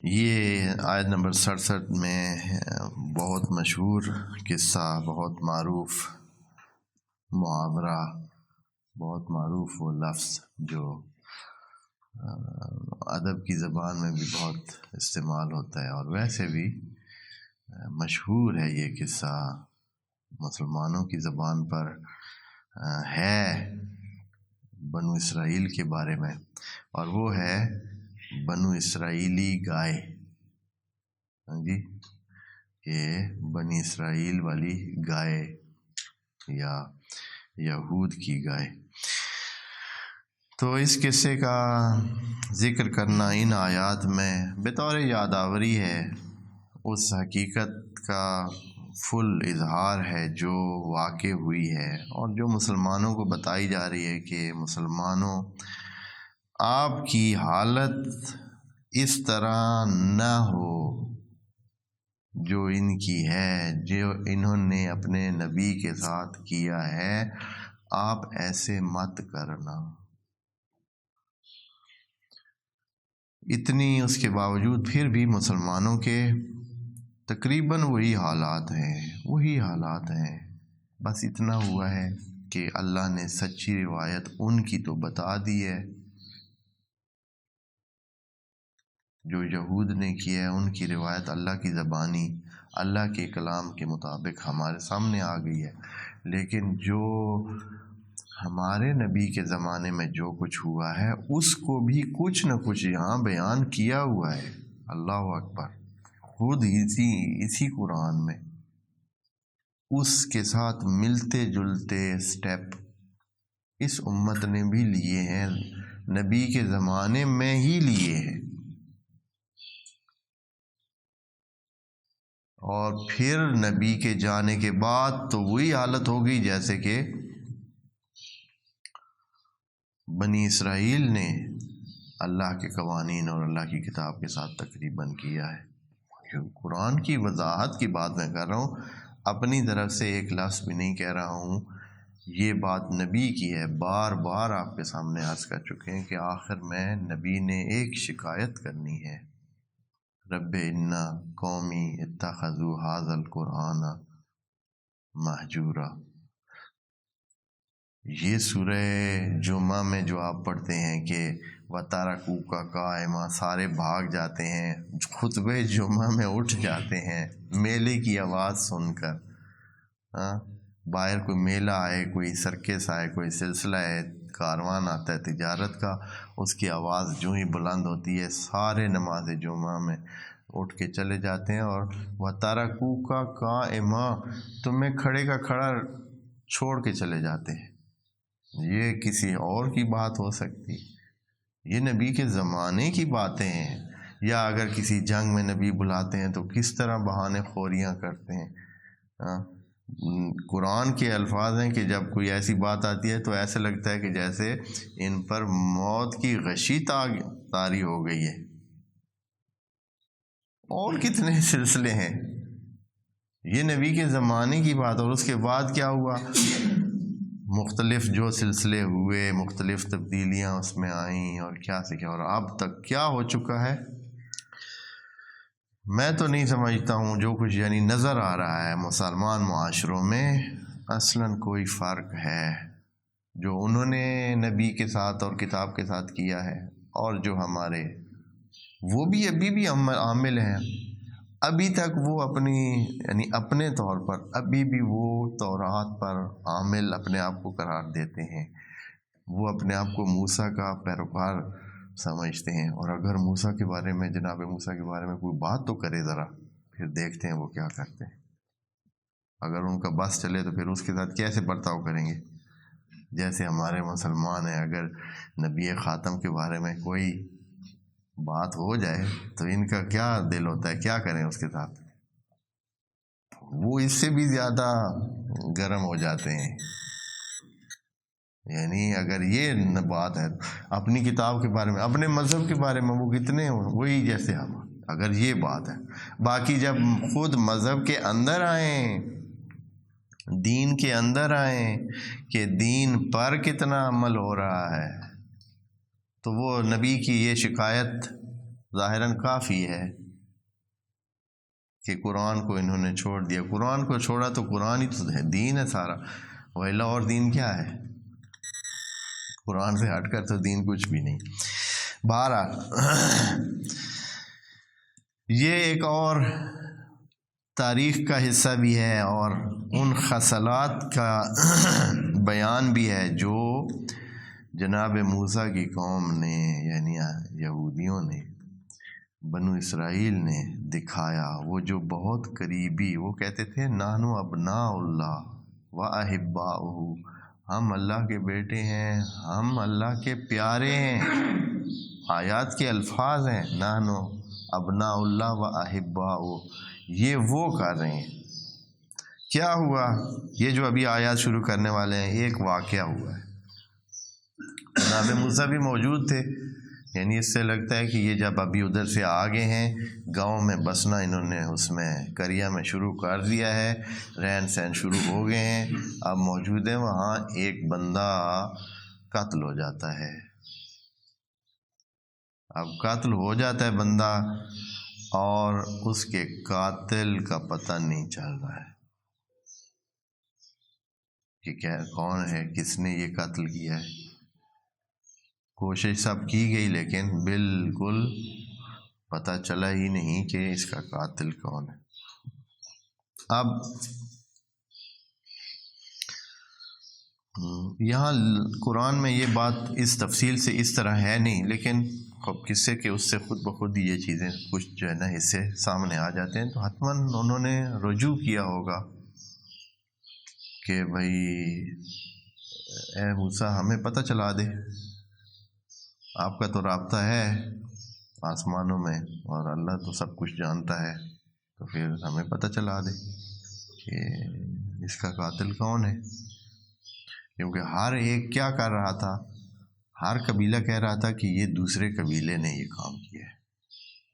یہ آیت نمبر 67 میں بہت مشہور قصہ، بہت معروف محاورہ، بہت معروف وہ لفظ جو ادب کی زبان میں بھی بہت استعمال ہوتا ہے، اور ویسے بھی مشہور ہے یہ قصہ مسلمانوں کی زبان پر ہے بنو اسرائیل کے بارے میں، اور وہ ہے بنو اسرائیلی گائے۔ ہاں جی، یہ بنی اسرائیل والی گائے یا یہود کی گائے۔ تو اس قصے کا ذکر کرنا ان آیات میں بطور یادآوری ہے، اس حقیقت کا فل اظہار ہے جو واقع ہوئی ہے اور جو مسلمانوں کو بتائی جا رہی ہے کہ مسلمانوں، آپ کی حالت اس طرح نہ ہو جو ان کی ہے، جو انہوں نے اپنے نبی کے ساتھ کیا ہے، آپ ایسے مت کرنا۔ اتنی اس کے باوجود پھر بھی مسلمانوں کے تقریباً وہی حالات ہیں، بس اتنا ہوا ہے کہ اللہ نے سچی روایت ان کی تو بتا دی ہے، جو یہود نے کیا ہے ان کی روایت اللہ کی زبانی، اللہ کے کلام کے مطابق ہمارے سامنے آ گئی ہے، لیکن جو ہمارے نبی کے زمانے میں جو کچھ ہوا ہے اس کو بھی کچھ نہ کچھ یہاں بیان کیا ہوا ہے۔ اللہ اکبر، خود اسی قرآن میں اس کے ساتھ ملتے جلتے سٹیپ اس امت نے بھی لیے ہیں، نبی کے زمانے میں ہی لیے ہیں، اور پھر نبی کے جانے کے بعد تو وہی حالت ہوگی جیسے کہ بنی اسرائیل نے اللہ کے قوانین اور اللہ کی کتاب کے ساتھ تقریباً کیا ہے۔ قرآن کی وضاحت کی بات میں کر رہا ہوں، اپنی طرف سے ایک لفظ بھی نہیں کہہ رہا ہوں، یہ بات نبی کی ہے، بار بار آپ کے سامنے عرض کر چکے ہیں کہ آخر میں نبی نے ایک شکایت کرنی ہے، رب ان قومی اتخذوا ھذا القرآن مہجورا۔ یہ سورہ جمعہ میں جو آپ پڑھتے ہیں کہ وَتَرَكُوكَ قَائِمًا، سارے بھاگ جاتے ہیں، خطبہ جمعہ میں اٹھ جاتے ہیں میلے کی آواز سن کر، باہر کوئی میلہ آئے، کوئی سرکس آئے، کوئی سلسلہ ہے، کاروان آتا ہے تجارت کا، اس کی آواز جو ہی بلند ہوتی ہے سارے نماز جمعہ میں اٹھ کے چلے جاتے ہیں، اور وَتَرَكُوكَ قَائِمًا، تمہیں کھڑے کا کھڑا چھوڑ کے چلے جاتے ہیں۔ یہ کسی اور کی بات ہو سکتی؟ یہ نبی کے زمانے کی باتیں ہیں، یا اگر کسی جنگ میں نبی بلاتے ہیں تو کس طرح بہانے خوریاں کرتے ہیں۔ قرآن کے الفاظ ہیں کہ جب کوئی ایسی بات آتی ہے تو ایسے لگتا ہے کہ جیسے ان پر موت کی غشی طاری ہو گئی ہے۔ اور کتنے سلسلے ہیں، یہ نبی کے زمانے کی بات، اور اس کے بعد کیا ہوا، مختلف جو سلسلے ہوئے، مختلف تبدیلیاں اس میں آئیں، اور کیا سے کیا، اور اب تک کیا ہو چکا ہے میں تو نہیں سمجھتا ہوں۔ جو کچھ یعنی نظر آ رہا ہے مسلمان معاشروں میں، اصلاً کوئی فرق ہے جو انہوں نے نبی کے ساتھ اور کتاب کے ساتھ کیا ہے، اور جو ہمارے، وہ بھی ابھی بھی عامل ہیں، ابھی تک وہ اپنے طور پر ابھی بھی وہ تورات پر عامل اپنے آپ کو قرار دیتے ہیں، وہ اپنے آپ کو موسیٰ کا پیروکار سمجھتے ہیں، اور اگر موسیٰ کے بارے میں، جناب موسیٰ کے بارے میں کوئی بات تو کرے ذرا، پھر دیکھتے ہیں وہ کیا کرتے ہیں۔ اگر ان کا بس چلے تو پھر اس کے ساتھ کیسے برتاؤ کریں گے؟ جیسے ہمارے مسلمان ہیں، اگر نبی خاتم کے بارے میں کوئی بات ہو جائے تو ان کا کیا دل ہوتا ہے، کیا کریں اس کے ساتھ؟ وہ اس سے بھی زیادہ گرم ہو جاتے ہیں۔ یعنی اگر یہ بات ہے اپنی کتاب کے بارے میں، اپنے مذہب کے بارے میں، وہ کتنے وہی جیسے ہم، اگر یہ بات ہے، باقی جب خود مذہب کے اندر آئیں، دین کے اندر آئیں کہ دین پر کتنا عمل ہو رہا ہے، تو وہ نبی کی یہ شکایت ظاہراً کافی ہے کہ قرآن کو انہوں نے چھوڑ دیا. قرآن کو چھوڑا تو قرآن ہی تو ہے، دین ہے سارا، وَإِلَّا اور دین کیا ہے؟ قرآن سے ہٹ کر تو دین کچھ بھی نہیں. بہرحال یہ ایک اور تاریخ کا حصہ بھی ہے اور ان خصلات کا بیان بھی ہے جو جناب موسیٰ کی قوم نے یعنی یہودیوں نے، بنو اسرائیل نے دکھایا. وہ جو بہت قریبی، وہ کہتے تھے نحن ابناء اللہ و احباؤہ، ہم اللہ کے بیٹے ہیں، ہم اللہ کے پیارے ہیں. آیات کے الفاظ ہیں نحن ابناء اللہ و احباؤہ. یہ وہ کر رہے ہیں. کیا ہوا؟ یہ جو ابھی آیات شروع کرنے والے ہیں، ایک واقعہ ہوا ہے. جناب موسیٰ بھی موجود تھے، یعنی اس سے لگتا ہے کہ یہ جب ابھی ادھر سے آگے ہیں، گاؤں میں بسنا انہوں نے اس میں قریہ میں شروع کر دیا ہے، رہن سہن شروع ہو گئے ہیں، اب موجود ہیں وہاں. ایک بندہ قتل ہو جاتا ہے. اب قتل ہو جاتا ہے بندہ اور اس کے قاتل کا پتہ نہیں چل رہا ہے کہ کیا کون ہے، کس نے یہ قتل کیا ہے. کوشش سب کی گئی لیکن بالکل پتہ چلا ہی نہیں کہ اس کا قاتل کون ہے. اب یہاں قرآن میں یہ بات اس تفصیل سے اس طرح ہے نہیں، لیکن قصے کے اس سے خود بخود یہ چیزیں کچھ جو ہے نا حصے سامنے آ جاتے ہیں. تو حتماً انہوں نے رجوع کیا ہوگا کہ بھائی اے موسیٰ ہمیں پتہ چلا دے، آپ کا تو رابطہ ہے آسمانوں میں اور اللہ تو سب کچھ جانتا ہے، تو پھر ہمیں پتہ چلا دے کہ اس کا قاتل کون ہے. کیونکہ ہر ایک کیا کر رہا تھا، ہر قبیلہ کہہ رہا تھا کہ یہ دوسرے قبیلے نے یہ کام کیا ہے.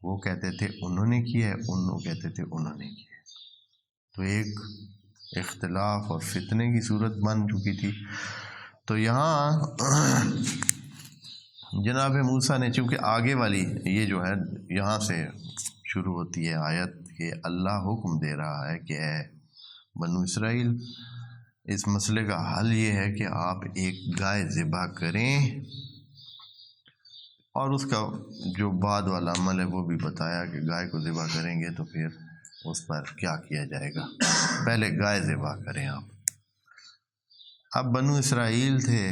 وہ کہتے تھے انہوں نے کیا ہے، انہوں کہتے تھے انہوں نے کیا ہے. تو ایک اختلاف اور فتنے کی صورت بن چکی تھی. تو یہاں جناب موسیٰ نے، چونکہ آگے والی یہ جو ہے یہاں سے شروع ہوتی ہے آیت کہ اللہ حکم دے رہا ہے کہ اے بنو اسرائیل، اس مسئلے کا حل یہ ہے کہ آپ ایک گائے ذبح کریں، اور اس کا جو بعد والا عمل ہے وہ بھی بتایا کہ گائے کو ذبح کریں گے تو پھر اس پر کیا کیا جائے گا. پہلے گائے ذبح کریں آپ. اب بنو اسرائیل تھے،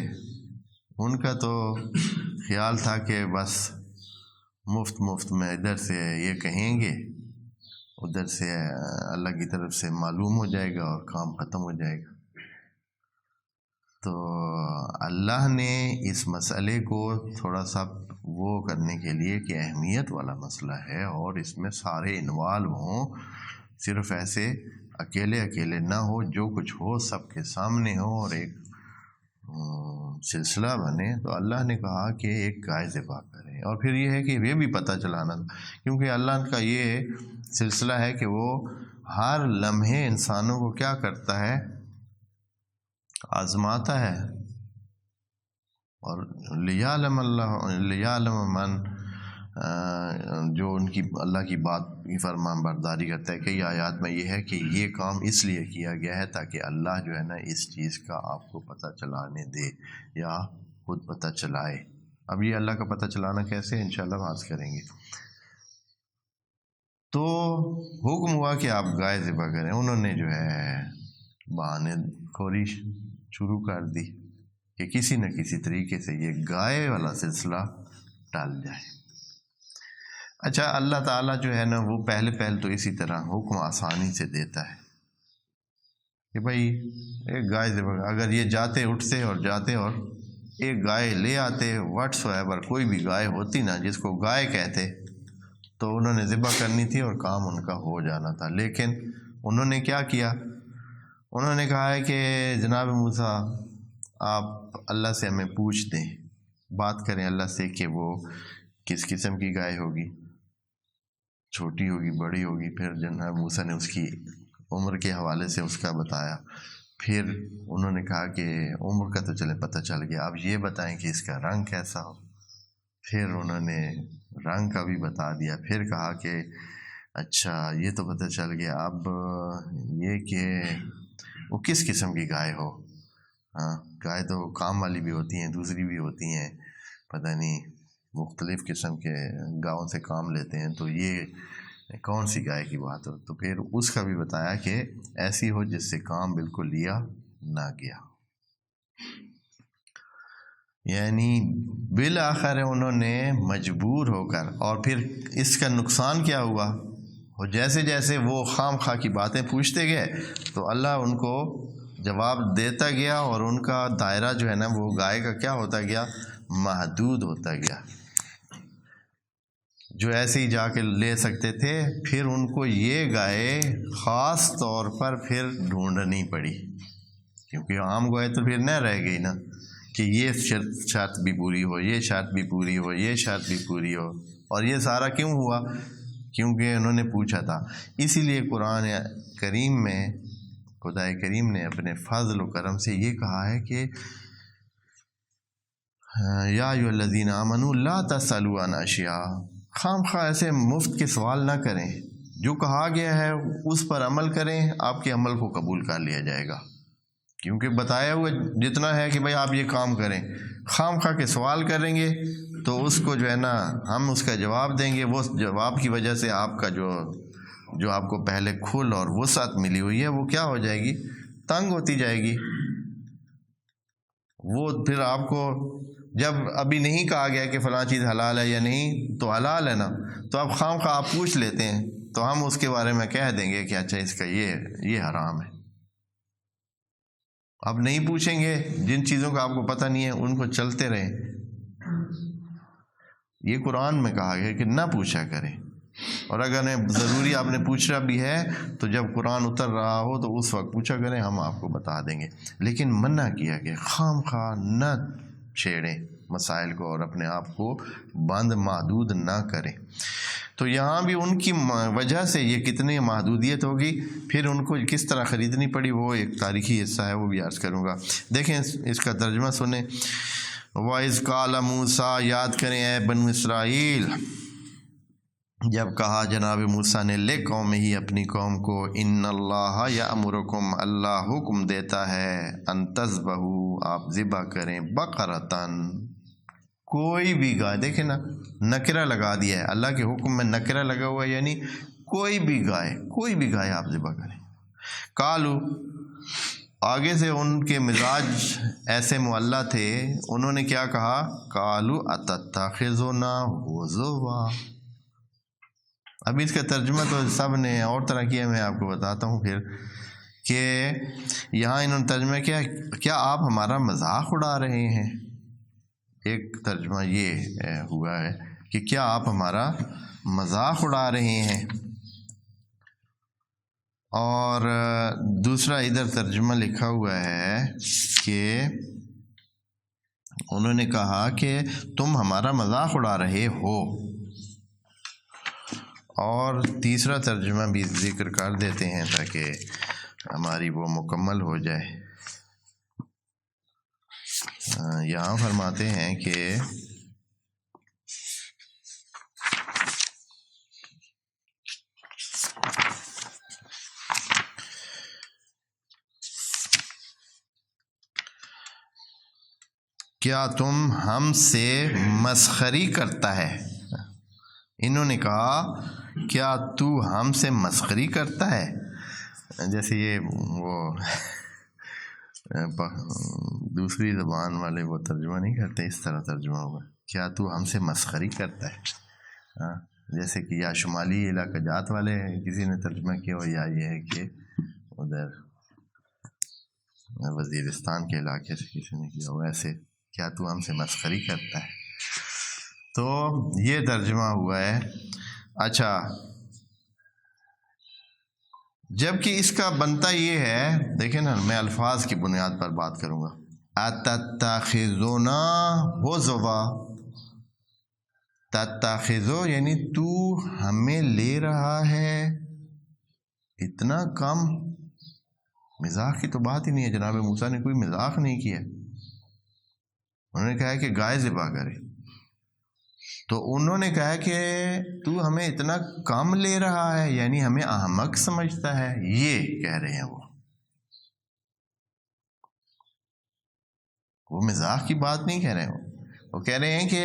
ان کا تو خیال تھا کہ بس مفت میں ادھر سے یہ کہیں گے، ادھر سے اللہ کی طرف سے معلوم ہو جائے گا اور کام ختم ہو جائے گا. تو اللہ نے اس مسئلے کو تھوڑا سا وہ کرنے کے لیے کہ اہمیت والا مسئلہ ہے اور اس میں سارے انوالو ہوں، صرف ایسے اکیلے نہ ہو، جو کچھ ہو سب کے سامنے ہو اور ایک سلسلہ بنے. تو اللہ نے کہا کہ ایک گائے ذبح کریں. اور پھر یہ ہے کہ یہ بھی پتہ چلانا تھا، کیونکہ اللہ کا یہ سلسلہ ہے کہ وہ ہر لمحے انسانوں کو کیا کرتا ہے، آزماتا ہے. اور لیعلم من، جو ان کی اللہ کی بات کی فرمان برداری کرتا ہے. کئی آیات میں یہ ہے کہ یہ کام اس لیے کیا گیا ہے تاکہ اللہ جو ہے نا اس چیز کا آپ کو پتہ چلانے دے یا خود پتہ چلائے. اب یہ اللہ کا پتہ چلانا کیسے، انشاءاللہ بات کریں گے. تو حکم ہوا کہ آپ گائے ذبح کریں. انہوں نے جو ہے بہانے خوری شروع کر دی کہ کسی نہ کسی طریقے سے یہ گائے والا سلسلہ ٹل جائے. اچھا، اللہ تعالیٰ جو ہے نا وہ پہلے تو اسی طرح حکم آسانی سے دیتا ہے کہ بھائی ایک گائے ذبح. اگر یہ جاتے اور ایک گائے لے آتے، واٹس ایور کوئی بھی گائے ہوتی نا جس کو گائے کہتے، تو انہوں نے ذبح کرنی تھی اور کام ان کا ہو جانا تھا. لیکن انہوں نے کیا کیا، انہوں نے کہا ہے کہ جناب موسیٰ آپ اللہ سے ہمیں پوچھ دیں، بات کریں اللہ سے کہ وہ کس قسم کی گائے ہوگی، چھوٹی ہوگی بڑی ہوگی. پھر جناب موسیٰ نے اس کی عمر کے حوالے سے اس کا بتایا. پھر انہوں نے کہا کہ عمر کا تو چلے پتہ چل گیا، اب یہ بتائیں کہ اس کا رنگ کیسا ہو. پھر انہوں نے رنگ کا بھی بتا دیا، پھر کہا کہ اچھا یہ تو پتہ چل گیا، اب یہ کہ وہ کس قسم کی گائے ہو. ہاں، گائے تو کام والی بھی ہوتی ہیں، دوسری بھی ہوتی ہیں، پتہ نہیں مختلف قسم کے گاؤں سے کام لیتے ہیں، تو یہ کون سی گائے کی بات ہو. تو پھر اس کا بھی بتایا کہ ایسی ہو جس سے کام بالکل لیا نہ گیا. یعنی بالآخر انہوں نے مجبور ہو کر، اور پھر اس کا نقصان کیا ہوا، اور جیسے جیسے وہ خام خواہ کی باتیں پوچھتے گئے تو اللہ ان کو جواب دیتا گیا، اور ان کا دائرہ جو ہے نا وہ گائے کا کیا ہوتا گیا، محدود ہوتا گیا. جو ایسے ہی جا کے لے سکتے تھے، پھر ان کو یہ گائے خاص طور پر پھر ڈھونڈنی پڑی، کیونکہ عام گائے تو پھر نہ رہ گئی نا کہ یہ شرط بھی پوری ہو، یہ شرط بھی پوری ہو، یہ شرط بھی پوری ہو. اور یہ سارا کیوں ہوا؟ کیونکہ انہوں نے پوچھا تھا. اسی لیے قرآن کریم میں خدا کریم نے اپنے فضل و کرم سے یہ کہا ہے کہ یا ایھا الذین آمنوا لا تسألوا عن اشیاء، خام خواہ ایسے مفت کے سوال نہ کریں، جو کہا گیا ہے اس پر عمل کریں، آپ کے عمل کو قبول کر لیا جائے گا. کیونکہ بتایا ہوا جتنا ہے کہ بھائی آپ یہ کام کریں، خام خواہ کے سوال کریں گے تو اس کو جو ہے نا ہم اس کا جواب دیں گے. وہ جواب کی وجہ سے آپ کا جو آپ کو پہلے کھل اور وسعت ملی ہوئی ہے وہ کیا ہو جائے گی، تنگ ہوتی جائے گی. وہ پھر آپ کو جب ابھی نہیں کہا گیا کہ فلاں چیز حلال ہے یا نہیں، تو حلال ہے نا، تو اب خام خواہ آپ پوچھ لیتے ہیں تو ہم اس کے بارے میں کہہ دیں گے کہ اچھا اس کا یہ حرام ہے. اب نہیں پوچھیں گے، جن چیزوں کا آپ کو پتہ نہیں ہے ان کو چلتے رہیں. یہ قرآن میں کہا گیا کہ نہ پوچھا کریں، اور اگر ضروری آپ نے پوچھنا بھی ہے تو جب قرآن اتر رہا ہو تو اس وقت پوچھا کریں، ہم آپ کو بتا دیں گے. لیکن منع کیا کہ خام خواہ نہ چھیڑیں مسائل کو اور اپنے آپ کو بند محدود نہ کریں. تو یہاں بھی ان کی وجہ سے یہ کتنی محدودیت ہوگی، پھر ان کو کس طرح خریدنی پڑی، وہ ایک تاریخی حصہ ہے، وہ بھی عرض کروں گا. دیکھیں اس کا ترجمہ سنیں. وَإِذْ قَالَ مُوسیٰ، یاد کریں اے بنو اسرائیل، جب کہا جناب موسیٰ نے لِقَوْمِهِ ہی اپنی قوم کو، ان اللہ یأمرکم، اللہ حکم دیتا ہے، ان تذبحوا، آپ ذبح کریں، بقرۃ، کوئی بھی گائے. دیکھیں نا نکرہ لگا دیا ہے، اللہ کے حکم میں نکرہ لگا ہوا ہے، یعنی کوئی بھی گائے آپ ذبح کریں. قالوا، آگے سے ان کے مزاج ایسے معلّہ تھے، انہوں نے کیا کہا، قالوا اتتخذنا ہزوا. اب اس کا ترجمہ تو سب نے اور طرح کیا، میں آپ کو بتاتا ہوں پھر کہ یہاں انہوں نے ترجمہ کیا، کیا آپ ہمارا مذاق اڑا رہے ہیں. ایک ترجمہ یہ ہوا ہے کہ کیا آپ ہمارا مذاق اڑا رہے ہیں، اور دوسرا ادھر ترجمہ لکھا ہوا ہے کہ انہوں نے کہا کہ تم ہمارا مذاق اڑا رہے ہو. اور تیسرا ترجمہ بھی ذکر کر دیتے ہیں تاکہ ہماری وہ مکمل ہو جائے. یہاں فرماتے ہیں کہ کیا تم ہم سے مسخری کرتا ہے. انہوں نے کہا کیا تو ہم سے مسخری کرتا ہے، جیسے یہ وہ دوسری زبان والے وہ ترجمہ نہیں کرتے، اس طرح ترجمہ ہوگا، کیا تو ہم سے مسخری کرتا ہے. جیسے کہ یا شمالی علاقہ جات والے کسی نے ترجمہ کیا ہو، یا یہ ہے کہ ادھر وزیرستان کے علاقے سے کسی نے کیا ہو، ایسے کیا تو ہم سے مسخری کرتا ہے. تو یہ ترجمہ ہوا ہے. اچھا، جبکہ اس کا بنتا یہ ہے، دیکھیں نا میں الفاظ کی بنیاد پر بات کروں گا. اتتخذونا ہزوا، تتخذو یعنی تو ہمیں لے رہا ہے، اتنا کم. مذاق کی تو بات ہی نہیں ہے، جناب موسیٰ نے کوئی مذاق نہیں کیا. انہوں نے کہا کہ گائے ذبح کرے. تو انہوں نے کہا کہ تو ہمیں اتنا کم لے رہا ہے، یعنی ہمیں احمق سمجھتا ہے، یہ کہہ رہے ہیں وہ مزاح کی بات نہیں کہہ رہے ہیں، وہ کہہ رہے ہیں کہ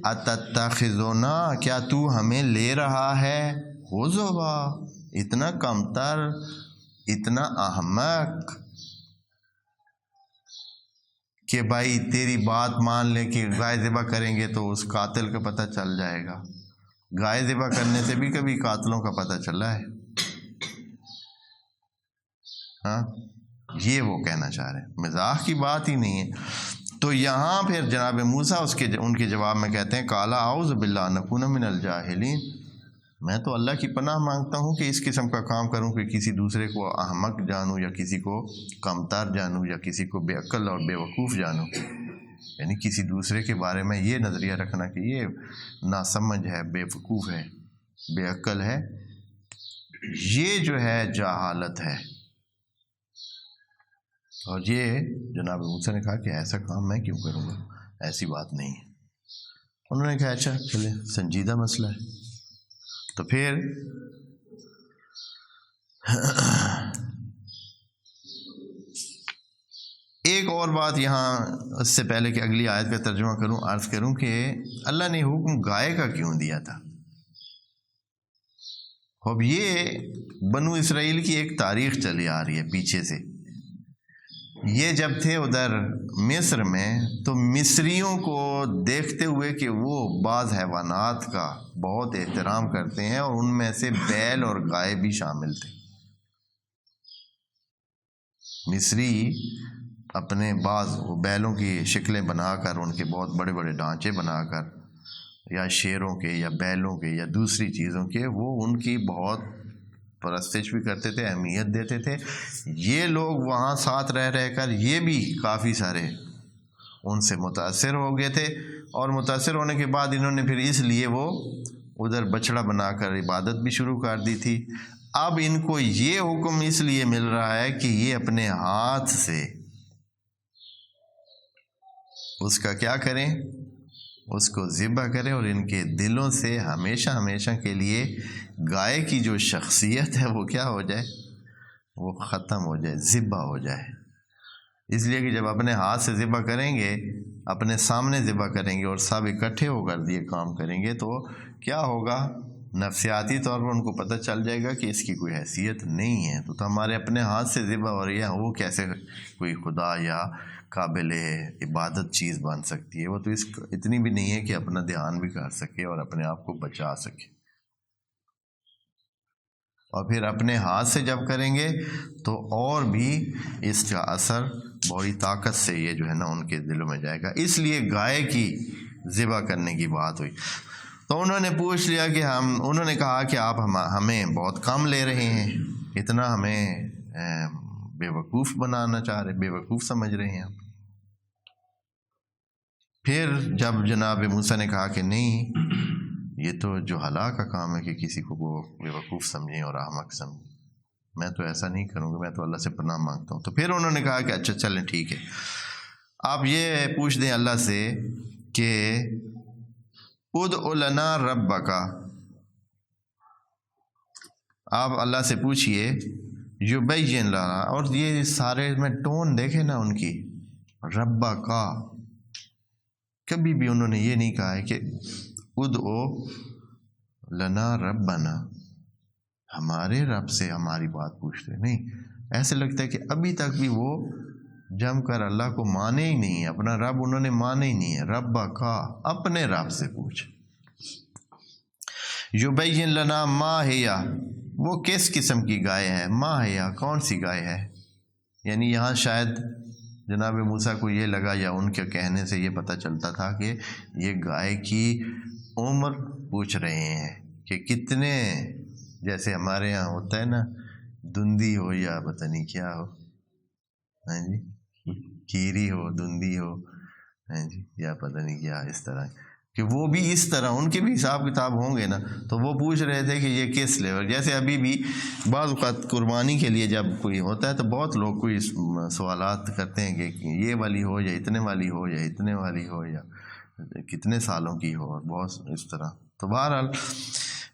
اتتخذنا، کیا تو ہمیں لے رہا ہے ہزوا، اتنا کمتر، اتنا احمق کہ بھائی تیری بات مان لیں کہ گائے ذبح کریں گے تو اس قاتل کا پتہ چل جائے گا۔ گائے ذبح کرنے سے بھی کبھی قاتلوں کا پتہ چلا ہے؟ ہاں، یہ وہ کہنا چاہ رہے ہیں، مزاح کی بات ہی نہیں ہے۔ تو یہاں پھر جناب موسیٰ ان کے جواب میں کہتے ہیں قال اعوذ باللہ ان اکون من الجاہلین، میں تو اللہ کی پناہ مانگتا ہوں کہ اس قسم کا کام کروں کہ کسی دوسرے کو احمق جانوں یا کسی کو کمتر جانوں یا کسی کو بے عقل اور بے وقوف جانوں، یعنی کسی دوسرے کے بارے میں یہ نظریہ رکھنا کہ یہ ناسمجھ ہے، بے وقوف ہے، بے عقل ہے، یہ جو ہے جہالت ہے۔ اور یہ جناب موسیٰ نے کہا کہ ایسا کام میں کیوں کروں گا، ایسی بات نہیں ہے۔ انہوں نے کہا اچھا چلے، سنجیدہ مسئلہ ہے۔ تو پھر ایک اور بات یہاں اس سے پہلے کہ اگلی آیت کا ترجمہ کروں، عرض کروں کہ اللہ نے حکم گائے کا کیوں دیا تھا؟ اب یہ بنو اسرائیل کی ایک تاریخ چلی آ رہی ہے پیچھے سے۔ یہ جب تھے ادھر مصر میں تو مصریوں کو دیکھتے ہوئے کہ وہ بعض حیوانات کا بہت احترام کرتے ہیں اور ان میں سے بیل اور گائے بھی شامل تھے۔ مصری اپنے بعض بیلوں کی شکلیں بنا کر، ان کے بہت بڑے بڑے ڈھانچے بنا کر، یا شیروں کے یا بیلوں کے یا دوسری چیزوں کے، وہ ان کی بہت پرستش بھی کرتے تھے، اہمیت دیتے تھے۔ یہ لوگ وہاں ساتھ رہ کر یہ بھی کافی سارے ان سے متاثر ہو گئے تھے، اور متاثر ہونے کے بعد انہوں نے پھر اس لیے وہ ادھر بچڑا بنا کر عبادت بھی شروع کر دی تھی۔ اب ان کو یہ حکم اس لیے مل رہا ہے کہ یہ اپنے ہاتھ سے اس کا کیا کریں، اس کو ذبح کریں، اور ان کے دلوں سے ہمیشہ ہمیشہ کے لیے گائے کی جو شخصیت ہے وہ کیا ہو جائے، وہ ختم ہو جائے، ذبح ہو جائے۔ اس لیے کہ جب اپنے ہاتھ سے ذبح کریں گے، اپنے سامنے ذبح کریں گے اور سب اکٹھے ہو کر یہ کام کریں گے تو کیا ہوگا، نفسیاتی طور پر ان کو پتہ چل جائے گا کہ اس کی کوئی حیثیت نہیں ہے۔ تو ہمارے اپنے ہاتھ سے ذبح ہو رہی ہے، وہ کیسے کوئی خدا یا قابل عبادت چیز بن سکتی ہے؟ وہ تو اتنی بھی نہیں ہے کہ اپنا دھیان بھی کر سکے اور اپنے آپ کو بچا سکے۔ اور پھر اپنے ہاتھ سے جب کریں گے تو اور بھی اس کا اثر بڑی طاقت سے یہ جو ہے نا ان کے دلوں میں جائے گا۔ اس لیے گائے کی ذبح کرنے کی بات ہوئی۔ تو انہوں نے پوچھ لیا کہ انہوں نے کہا کہ آپ ہمیں بہت کم لے رہے ہیں، اتنا ہمیں بے وقوف بنانا چاہ رہے، بے وقوف سمجھ رہے ہیں آپ۔ پھر جب جناب موسیٰ نے کہا کہ نہیں، یہ تو جو ہلاک کا کام ہے کہ کسی کو وہ بے وقوف سمجھیں اور احمق سمجھیں، میں تو ایسا نہیں کروں گا، میں تو اللہ سے پناہ مانگتا ہوں۔ تو پھر انہوں نے کہا کہ اچھا چلیں ٹھیک ہے، آپ یہ پوچھ دیں اللہ سے کہ ادع لنا ربک، آپ اللہ سے پوچھئے یبین لنا، اور یہ سارے میں ٹون دیکھیں نا ان کی، ربک، کبھی بھی انہوں نے یہ نہیں کہا ہے کہ ادعو لنا ربنا، ہمارے رب سے ہماری بات پوچھتے، نہیں، ایسے لگتا ہے کہ ابھی تک بھی وہ جم کر اللہ کو مانے ہی نہیں ہے، اپنا رب انہوں نے مانے ہی نہیں ہے۔ ربک، اپنے رب سے پوچھ۔ یبین لنا ما ہیا، وہ کس قسم کی گائے ہے، ما ہیا، کون سی گائے ہے؟ یعنی یہاں شاید جناب موسیٰ کو یہ لگا، یا ان کے کہنے سے یہ پتہ چلتا تھا کہ یہ گائے کی عمر پوچھ رہے ہیں کہ کتنے، جیسے ہمارے یہاں ہوتا ہے نا، دندی ہو یا پتہ نہیں کیا ہو، ہاں جی، کیری ہو، دندی ہو، ہاں جی، یا پتہ نہیں کیا، اس طرح کہ وہ بھی اس طرح ان کے بھی حساب کتاب ہوں گے نا۔ تو وہ پوچھ رہے تھے کہ یہ کس لیول، جیسے ابھی بھی بعض اوقات قربانی کے لیے جب کوئی ہوتا ہے تو بہت لوگ کوئی سوالات کرتے ہیں کہ یہ والی ہو یا اتنے والی ہو یا اتنے والی ہو، یا کتنے سالوں کی ہو، اور بہت اس طرح. تو بہرحال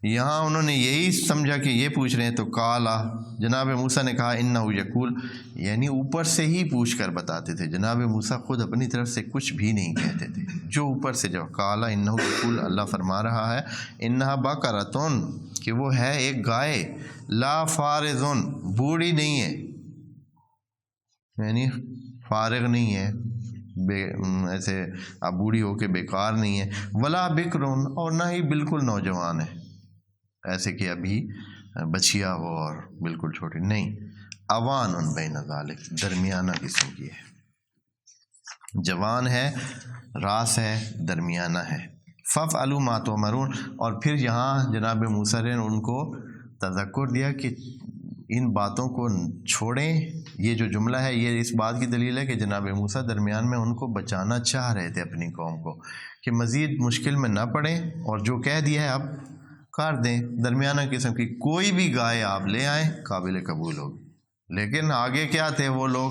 یہاں انہوں نے یہی سمجھا کہ یہ پوچھ رہے ہیں. تو کالا، جناب موسیٰ نے کہا انہ یقول، یعنی اوپر سے ہی پوچھ کر بتاتے تھے. جناب موسیٰ خود اپنی طرف سے کچھ بھی نہیں کہتے تھے، جو اوپر سے جو کالا انہ یقول، اللہ فرما رہا ہے انہا بقرۃ، کہ وہ ہے ایک گائے، لا فارض، بوڑھی نہیں ہے، یعنی فارغ نہیں ہے، ایسے اب بوڑھی ہو کے بیکار نہیں ہے، ولا بکر، اور نہ ہی بالکل نوجوان ہے، ایسے کہ ابھی بچیا ہو اور بالکل چھوٹی نہیں. اوان بین ذالک، درمیانہ قسم کی ہے، جوان ہے، راس ہے، درمیانہ ہے. فافعلوا ما تؤمرون، اور پھر یہاں جناب موسیٰ نے ان کو تذکر دیا کہ ان باتوں کو چھوڑیں. یہ جو جملہ ہے یہ اس بات کی دلیل ہے کہ جناب موسیٰ درمیان میں ان کو بچانا چاہ رہے تھے اپنی قوم کو، کہ مزید مشکل میں نہ پڑیں، اور جو کہہ دیا ہے اب کر دیں. درمیانہ قسم کی کوئی بھی گائے آپ لے آئیں، قابل قبول ہوگی. لیکن آگے کیا تھے وہ لوگ،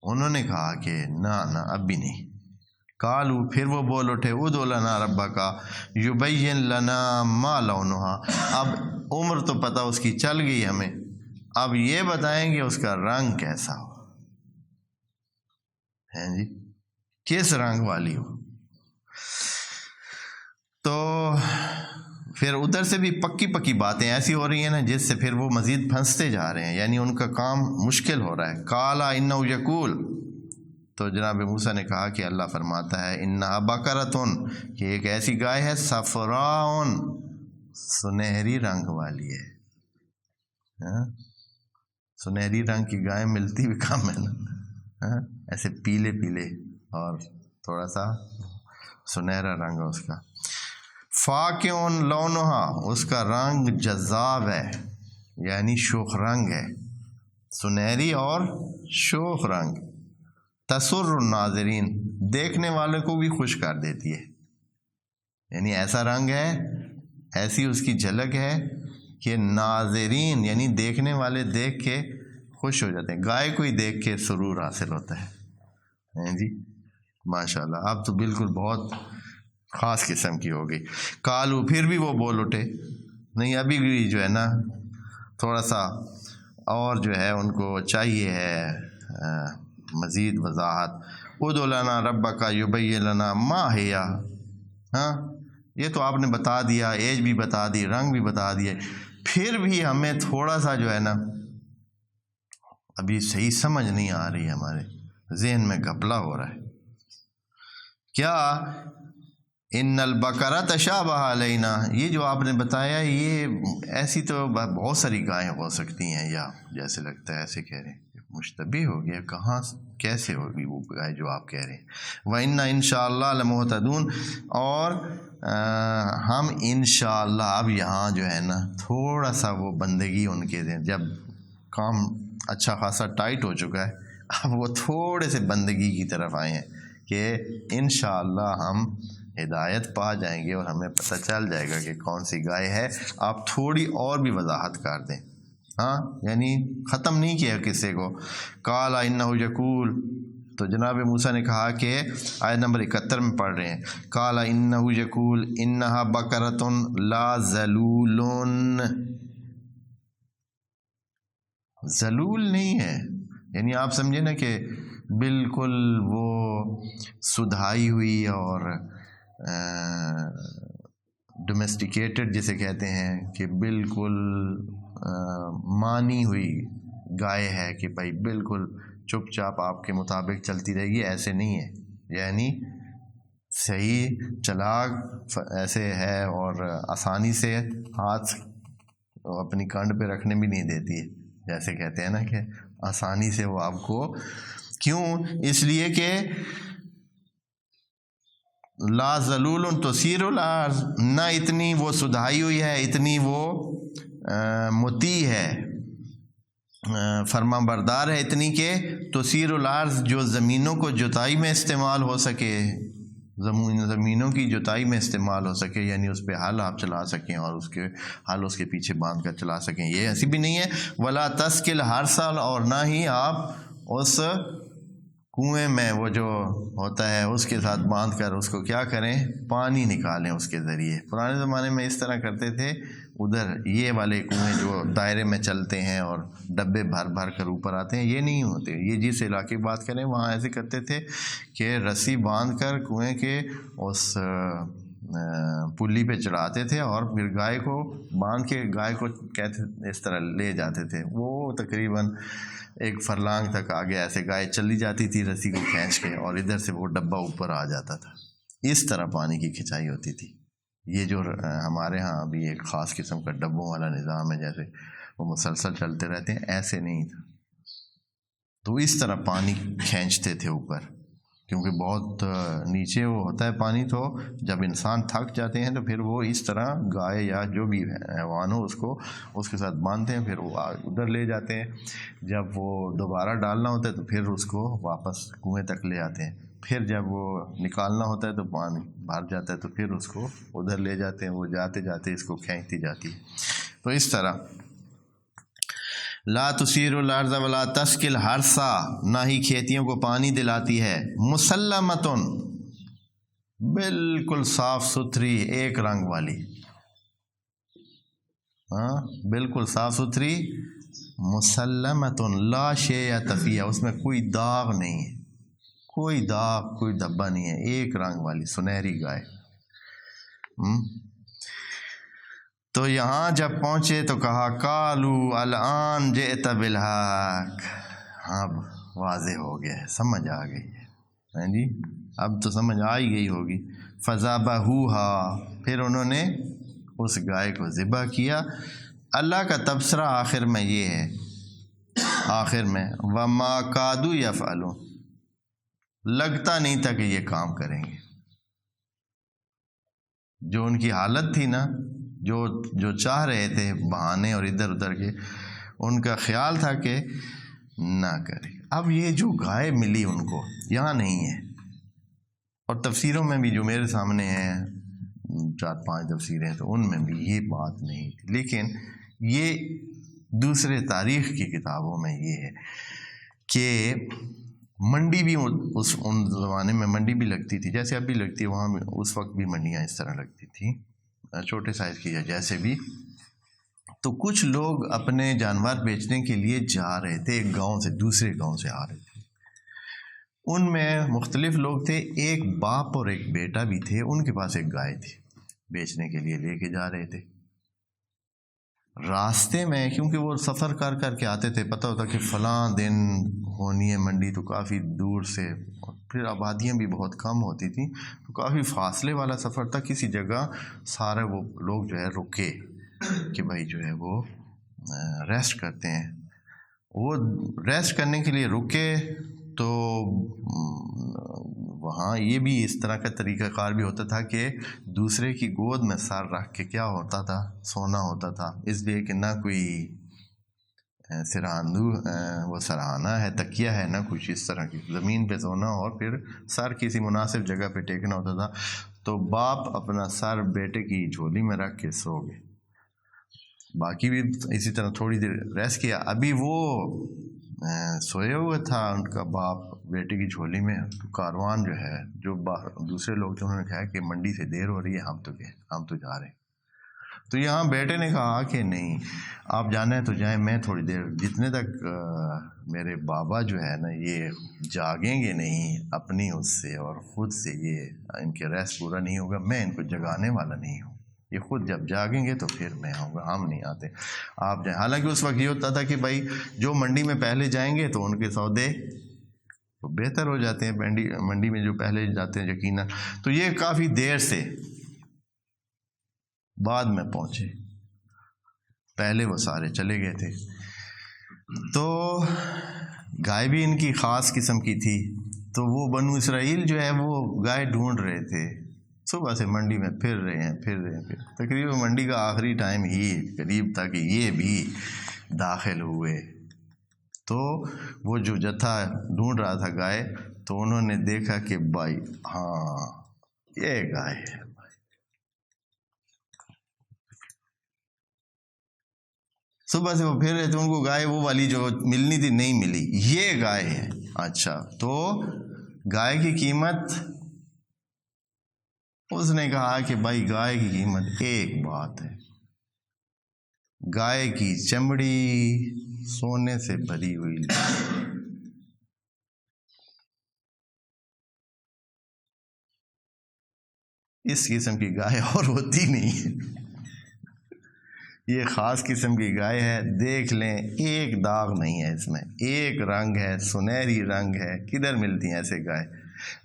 انہوں نے کہا کہ نہ اب بھی نہیں. قالو، پھر وہ بول اٹھے ادعو لنا ربک یبین لنا ما لونہا، اب عمر تو پتہ اس کی چل گئی ہمیں، اب یہ بتائیں گے اس کا رنگ کیسا ہو، ہیں جی، کس رنگ والی ہو. تو پھر ادھر سے بھی پکی باتیں ایسی ہو رہی ہیں نا جس سے پھر وہ مزید پھنستے جا رہے ہیں، یعنی ان کا کام مشکل ہو رہا ہے. قالا انہ یقول، تو جناب موسیٰ نے کہا کہ اللہ فرماتا ہے انہا بقرۃ، کہ ایک ایسی گائے ہے، صفراء، سنہری رنگ والی ہے. سنہری رنگ کی گائے ملتی بھی کم ہے نا، ایسے پیلے اور تھوڑا سا سنہرا رنگ ہے اس کا. فاقع لونہا، اس کا رنگ جذاب ہے، یعنی شوخ رنگ ہے، سنہری اور شوخ رنگ. تسر الناظرین، دیکھنے والوں کو بھی خوش کر دیتی ہے، یعنی ایسا رنگ ہے، ایسی اس کی جھلک ہے کہ ناظرین یعنی دیکھنے والے دیکھ کے خوش ہو جاتے ہیں. گائے کو ہی دیکھ کے سرور حاصل ہوتا ہے جی، ماشاءاللہ. اب تو بالکل بہت خاص قسم کی ہو گئی. قالو، پھر بھی وہ بول اٹھے، نہیں ابھی بھی جو ہے نا تھوڑا سا اور جو ہے ان کو چاہیے ہے مزید وضاحت. ادعو لنا ربک یبین لنا ما ہی، یہ تو آپ نے بتا دیا، ایج بھی بتا دی، رنگ بھی بتا دیے، پھر بھی ہمیں تھوڑا سا جو ہے نا ابھی صحیح سمجھ نہیں آ رہی ہے، ہمارے ذہن میں گھپلا ہو رہا ہے. کیا؟ ان البقرہ تشابہ علینا، یہ جو آپ نے بتایا یہ ایسی تو بہت ساری گائیں ہو سکتی ہیں، یا جیسے لگتا ہے ایسے کہہ رہے ہیں مشتبہ ہو گیا، کہاں کیسے ہوگی وہ گائے جو آپ کہہ رہے ہیں. وَإِنَّا إِنشَاءَ لَمُهْتَدُونَ، اور ہم انشاءاللہ، اب یہاں جو ہے نا تھوڑا سا وہ بندگی ان کے دیں، جب کام اچھا خاصا ٹائٹ ہو چکا ہے، اب وہ تھوڑے سے بندگی کی طرف آئے ہیں کہ انشاءاللہ ہم ہدایت پا جائیں گے اور ہمیں پتہ چل جائے گا کہ کون سی گائے ہے. آپ تھوڑی اور بھی وضاحت کر دیں، یعنی ختم نہیں کیا قصے کو. قال انہ یقول، تو جناب موسیٰ نے کہا کہ آیت نمبر 71 میں پڑھ رہے ہیں. قال انہ یقول انہا بقرۃ لا ذلول، ذلول نہیں ہے، یعنی آپ سمجھے نا کہ بالکل وہ سدھائی ہوئی اور ڈومیسٹیکیٹڈ جسے کہتے ہیں، کہ بالکل مانی ہوئی گائے ہے کہ بھائی بالکل چپ چاپ آپ کے مطابق چلتی رہے گی، ایسے نہیں ہے، یعنی صحیح چلاک ایسے ہے اور آسانی سے ہاتھ اپنی کانڈ پہ رکھنے بھی نہیں دیتی ہے، جیسے کہتے ہیں نا کہ آسانی سے وہ آپ کو، کیوں؟ اس لیے کہ لا ذلول تسیر الارض، نہ اتنی وہ سدھائی ہوئی ہے، اتنی وہ مطیع ہے، فرما بردار ہے اتنی کہ تسیر الارض، جو زمینوں کو جتائی میں استعمال ہو سکے، زمینوں کی جتائی میں استعمال ہو سکے، یعنی اس پہ ہل آپ چلا سکیں اور اس کے ہل اس کے پیچھے باندھ کر چلا سکیں. یہ ایسی بھی نہیں ہے. ولا تسکل، ہر سال، اور نہ ہی آپ اس کنویں میں وہ جو ہوتا ہے اس کے ساتھ باندھ کر اس کو کیا کریں، پانی نکالیں اس کے ذریعے۔ پرانے زمانے میں اس طرح کرتے تھے، ادھر یہ والے کنویں جو دائرے میں چلتے ہیں اور ڈبے بھر بھر کر اوپر آتے ہیں، یہ نہیں ہوتے۔ یہ جس علاقے کی بات کریں وہاں ایسے کرتے تھے کہ رسی باندھ کر کنویں کے اس پلی پہ چڑھاتے تھے اور پھر گائے کو باندھ کے گائے کو کہتے اس طرح لے جاتے تھے۔ وہ تقریباً ایک فرلانگ تک آگے ایسے گائے چلی جاتی تھی رسی کو کھینچ کے، اور ادھر سے وہ ڈبہ اوپر آ جاتا تھا۔ اس طرح پانی کی کھینچائی ہوتی تھی۔ یہ جو ہمارے ہاں ابھی ایک خاص قسم کا ڈبوں والا نظام ہے، جیسے وہ مسلسل چلتے رہتے ہیں، ایسے نہیں تھا۔ تو اس طرح پانی کھینچتے تھے اوپر، کیونکہ بہت نیچے وہ ہوتا ہے پانی، تو جب انسان تھک جاتے ہیں تو پھر وہ اس طرح گائے یا جو بھی حیوان ہو اس کے ساتھ باندھتے ہیں، پھر وہ ادھر لے جاتے ہیں۔ جب وہ دوبارہ ڈالنا ہوتا ہے تو پھر اس کو واپس کنویں تک لے آتے ہیں۔ پھر جب وہ نکالنا ہوتا ہے تو پانی بھر جاتا ہے تو پھر اس کو ادھر لے جاتے ہیں، وہ جاتے جاتے اس کو کھینچتی جاتی ہے۔ تو اس طرح لا تثیر الارض ولا تسقی الحرث، نہ ہی کھیتیوں کو پانی دلاتی ہے، مسلمتن، بالکل صاف ستھری ایک رنگ والی، بالکل صاف ستھری، مسلمتن لا شیء فیہا، اس میں کوئی داغ نہیں ہے، کوئی داغ کوئی دھبا نہیں ہے، ایک رنگ والی سنہری گائے۔ تو یہاں جب پہنچے تو کہا قالو الآن جئت بالحق، ہاں واضح ہو گیا ہے، سمجھ آ گئی ہے جی، اب تو سمجھ آ ہی گئی ہوگی۔ فذبحوها، پھر انہوں نے اس گائے کو ذبح کیا۔ اللہ کا تبصرہ آخر میں یہ ہے، آخر میں وما کادوا یفعلون، لگتا نہیں تھا کہ یہ کام کریں گے۔ جو ان کی حالت تھی نا، جو چاہ رہے تھے بہانے اور ادھر ادھر کے، ان کا خیال تھا کہ نہ کرے۔ اب یہ جو گائے ملی ان کو یہاں نہیں ہے، اور تفسیروں میں بھی جو میرے سامنے ہیں 4-5 تفسیریں، تو ان میں بھی یہ بات نہیں تھی، لیکن یہ دوسرے تاریخ کی کتابوں میں یہ ہے کہ منڈی بھی ان زمانے میں منڈی بھی لگتی تھی، جیسے اب بھی لگتی ہے، وہاں اس وقت بھی منڈیاں اس طرح لگتی تھیں، چھوٹے سائز کی یا جیسے بھی۔ تو کچھ لوگ اپنے جانور بیچنے کے لیے جا رہے تھے، ایک گاؤں سے دوسرے گاؤں سے آ رہے تھے۔ ان میں مختلف لوگ تھے، ایک باپ اور ایک بیٹا بھی تھے، ان کے پاس ایک گائے تھی، بیچنے کے لیے لے کے جا رہے تھے۔ راستے میں کیونکہ وہ سفر کر کر کے آتے تھے، پتہ ہوتا کہ فلاں دن ہونی ہے منڈی، تو کافی دور سے، پھر آبادیاں بھی بہت کم ہوتی تھیں، تو کافی فاصلے والا سفر تھا۔ کسی جگہ سارے وہ لوگ جو ہے رکے کہ بھائی جو ہے وہ ریسٹ کرتے ہیں۔ وہ ریسٹ کرنے کے لیے رکے تو وہاں یہ بھی اس طرح کا طریقہ کار بھی ہوتا تھا کہ دوسرے کی گود میں سر رکھ کے کیا ہوتا تھا، سونا ہوتا تھا، اس لیے کہ نہ کوئی وہ سرہانہ ہے، تکیہ ہے، نہ کچھ اس طرح کی، زمین پہ سونا اور پھر سر کسی مناسب جگہ پہ ٹیکنا ہوتا تھا۔ تو باپ اپنا سر بیٹے کی جھولی میں رکھ کے سو گئے، باقی بھی اسی طرح تھوڑی دیر ریسٹ کیا۔ ابھی وہ سوئے ہوئے تھا ان کا باپ بیٹے کی جھولی میں، تو کاروان جو ہے، جو دوسرے لوگ تھے، انہوں نے کہا کہ منڈی سے دیر ہو رہی ہے، ہم تو جا رہے ہیں۔ تو یہاں بیٹے نے کہا کہ نہیں، آپ جانا ہے تو جائیں، میں تھوڑی دیر، جتنے تک میرے بابا جو ہے نا یہ جاگیں گے نہیں اپنی اس سے اور خود سے، یہ ان کے ریسٹ پورا نہیں ہوگا، میں ان کو جگانے والا نہیں ہوں، یہ خود جب جاگیں گے تو پھر میں آؤں گا، ہم نہیں آتے، آپ جائیں۔ حالانکہ اس وقت یہ ہوتا تھا کہ بھائی جو منڈی میں پہلے جائیں گے تو ان کے سودے تو بہتر ہو جاتے ہیں، منڈی میں جو پہلے جاتے ہیں یقیناً۔ تو یہ کافی دیر سے بعد میں پہنچے، پہلے وہ سارے چلے گئے تھے۔ تو گائے بھی ان کی خاص قسم کی تھی، تو وہ بنو اسرائیل جو ہے وہ گائے ڈھونڈ رہے تھے، صبح سے منڈی میں پھر رہے ہیں، تقریباً منڈی کا آخری ٹائم ہی قریب تھا کہ یہ بھی داخل ہوئے۔ تو وہ جو جتھا ڈھونڈ رہا تھا گائے، تو انہوں نے دیکھا کہ بھائی ہاں یہ گائے ہے، صبح سے وہ پھر رہے تھے، ان کو گائے وہ والی جو ملنی تھی نہیں ملی، یہ گائے ہے۔ اچھا تو گائے کی قیمت، اس نے کہا کہ بھائی گائے کی قیمت ایک بات ہے، گائے کی چمڑی سونے سے بھری ہوئی، اس قسم کی گائے اور ہوتی نہیں ہے، یہ خاص قسم کی گائے ہے، دیکھ لیں ایک داغ نہیں ہے اس میں، ایک رنگ ہے، سنہری رنگ ہے، کدھر ملتی ہیں ایسے گائے؟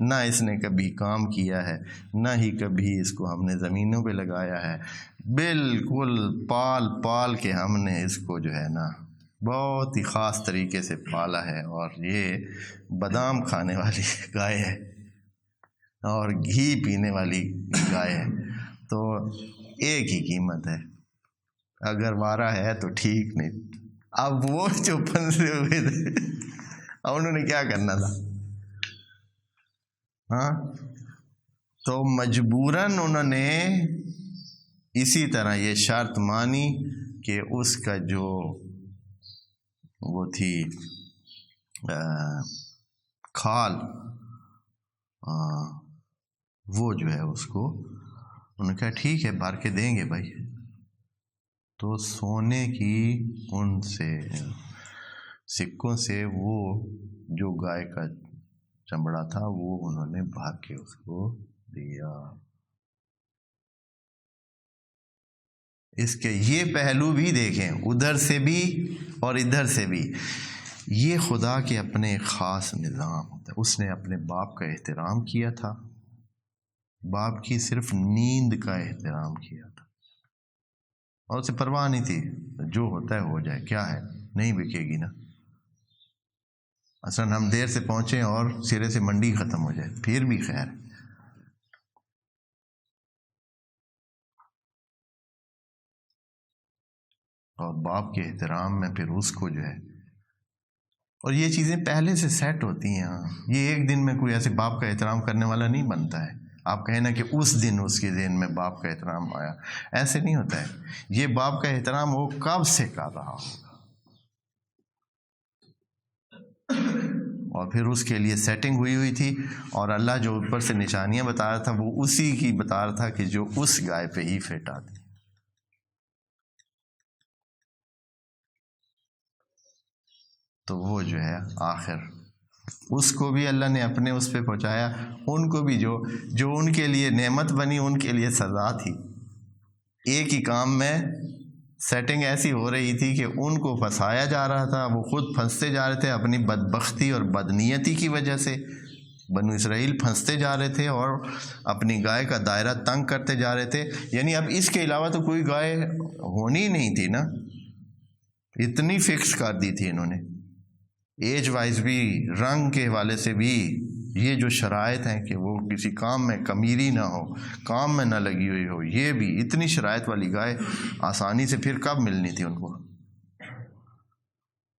نہ اس نے کبھی کام کیا ہے، نہ ہی کبھی اس کو ہم نے زمینوں پہ لگایا ہے، بالکل پال پال کے ہم نے اس کو جو ہے نا بہت ہی خاص طریقے سے پالا ہے، اور یہ بادام کھانے والی گائے ہے اور گھی پینے والی گائے ہے، تو ایک ہی قیمت ہے، اگر وارا ہے تو ٹھیک، نہیں اب وہ جو پھنسے ہوئے تھے اب انہوں نے کیا کرنا تھا؟ ہاں تو مجبوراً انہوں نے اسی طرح یہ شرط مانی کہ اس کا جو وہ تھی کھال، وہ جو ہے اس کو انہوں نے کہا ٹھیک ہے بھر کے دیں گے بھائی، تو سونے کی ان سے سکوں سے وہ جو گائے کا چمڑا تھا وہ انہوں نے بھر کے اس کو دیا۔ اس کے یہ پہلو بھی دیکھیں، ادھر سے بھی اور ادھر سے بھی، یہ خدا کے اپنے ایک خاص نظام ہوتا ہے۔ اس نے اپنے باپ کا احترام کیا تھا، باپ کی صرف نیند کا احترام کیا تھا، اور اسے پرواہ نہیں تھی جو ہوتا ہے ہو جائے، کیا ہے نہیں بکے گی نا، اصلاً ہم دیر سے پہنچیں اور سرے سے منڈی ختم ہو جائے پھر بھی خیر۔ اور باپ کے احترام میں پھر اس کو جو ہے، اور یہ چیزیں پہلے سے سیٹ ہوتی ہیں، یہ ایک دن میں کوئی ایسے باپ کا احترام کرنے والا نہیں بنتا ہے، آپ کہیں نا کہ اس دن اس کے ذہن میں باپ کا احترام آیا، ایسے نہیں ہوتا ہے، یہ باپ کا احترام وہ کب سے کر رہا ہوگا، اور پھر اس کے لیے سیٹنگ ہوئی تھی، اور اللہ جو اوپر سے نشانیاں بتا رہا تھا وہ اسی کی بتا رہا تھا کہ جو اس گائے پہ ہی فٹ آتی۔ تو وہ جو ہے آخر اس کو بھی اللہ نے اپنے اس پہ پہنچایا، ان کو بھی جو ان کے لیے نعمت بنی ان کے لیے سزا تھی، ایک ہی کام میں سیٹنگ ایسی ہو رہی تھی کہ ان کو پھنسایا جا رہا تھا، وہ خود پھنستے جا رہے تھے اپنی بدبختی اور بدنیتی کی وجہ سے، بنو اسرائیل پھنستے جا رہے تھے اور اپنی گائے کا دائرہ تنگ کرتے جا رہے تھے، یعنی اب اس کے علاوہ تو کوئی گائے ہونی نہیں تھی نا، اتنی فکس کر دی تھی انہوں نے، ایج وائز بھی، رنگ کے حوالے سے بھی، یہ جو شرائط ہیں کہ وہ کسی کام میں کمیری نہ ہو، کام میں نہ لگی ہوئی ہو، یہ بھی اتنی شرائط والی گائے آسانی سے پھر کب ملنی تھی ان کو؟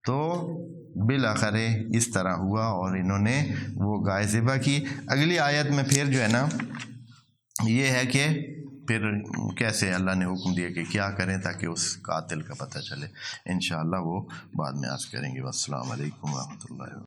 تو بالآخر اس طرح ہوا اور انہوں نے وہ گائے ذبح کی۔ اگلی آیت میں پھر جو ہے نا یہ ہے کہ پھر کیسے اللہ نے حکم دیا کہ کیا کریں تاکہ اس قاتل کا پتہ چلے، انشاءاللہ وہ بعد میں عرض کریں گے۔ والسلام علیکم ورحمۃ اللہ۔